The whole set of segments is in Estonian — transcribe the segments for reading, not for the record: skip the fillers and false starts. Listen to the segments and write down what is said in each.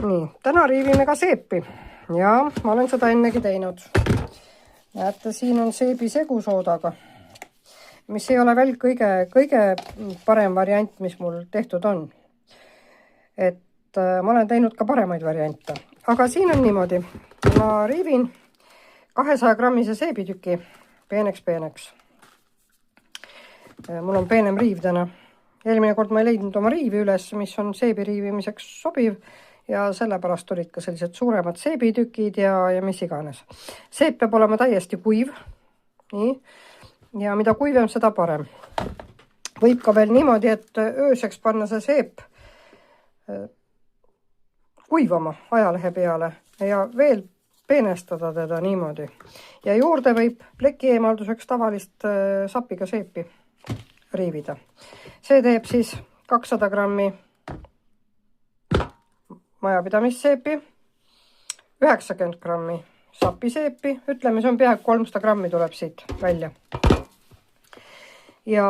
Nii, täna riivime ka seepi ja ma olen seda ennegi teinud. Näete, siin on seebi segusoodaga, mis ei ole veel kõige parem variant, mis mul tehtud on. Et ma olen teinud ka paremaid variante. Aga siin on niimoodi. Ma riivin 200 grammise seebitüki peeneks. Mul on peenem riiv täna. Eelmine kord ma ei leidnud oma riivi üles, mis on seebi riivimiseks sobiv. Ja sellepärast olid ka sellised suuremad seebitükid ja mis iganes. Seep peab olema täiesti kuiv. Nii. Ja mida kuivem, seda parem. Võib ka veel niimoodi, et ööseks panna see seep kuivama ajalehe peale ja veel peenestada teda niimoodi. Ja juurde võib pleki eemalduseks tavalist sapiga seepi riivida. See teeb siis 200 grammi majapidamisseepi, 90 grammi sapiseepi, ütleme, see on peaaegu 300 grammi tuleb siit välja. Ja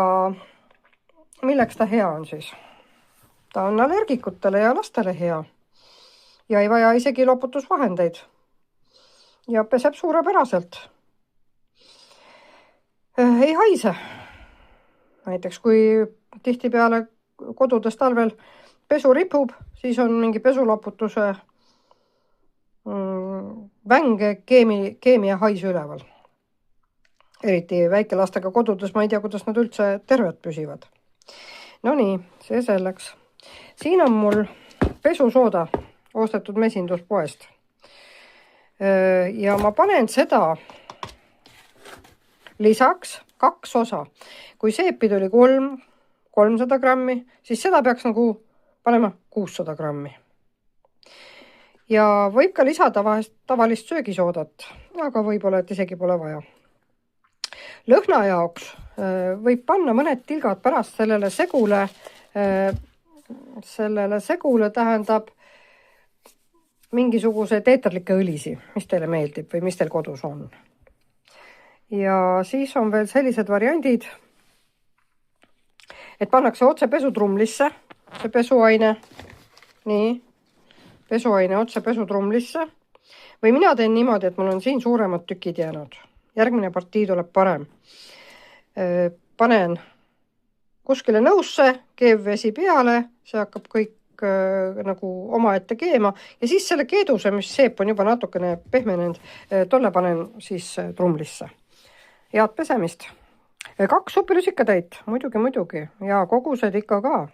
milleks ta hea on siis? Ta on allergikutele ja lastele hea. Ja ei vaja isegi loputusvahendeid. Ja peseb suurepäraselt. Ei haise. Näiteks kui tihtipeale kodudes talvel pesu ripub, siis on mingi pesuloputuse vänge keemia haisu üleval. Eriti väikelastega kodudes, ma ei tea, kuidas nad üldse terved püsivad. No nii, see selleks. Siin on mul pesusooda ostetud mesinduspoest. Ja ma panen seda lisaks 2 osa. Kui seepi tuli 300 grammi, siis seda peaks nagu panema 600 grammi. Ja võib ka lisada vahest tavalist söögisoodat, aga võib-olla, et isegi pole vaja. Lõhna jaoks võib panna mõned tilgad pärast sellele segule tähendab mingisuguse teeterlikke õlisi, mis teile meeldib või mis teil kodus on. Ja siis on veel sellised variandid, et pannakse otse pesutrumlisse, see pesuaine, nii, pesuaine otse pesutrumlisse. Või mina teen niimoodi, et mul on siin suuremad tükid jäänud. Järgmine partii tuleb parem. Panen kuskile nõusse, keevvesi peale, see hakkab kõik nagu oma ette keema. Ja siis selle keeduse, mis seep on juba natukene pehmenenud, tolle panen siis trumlisse. Head pesemist. 2 supilusikatäit, muidugi, ja kogused ikka ka.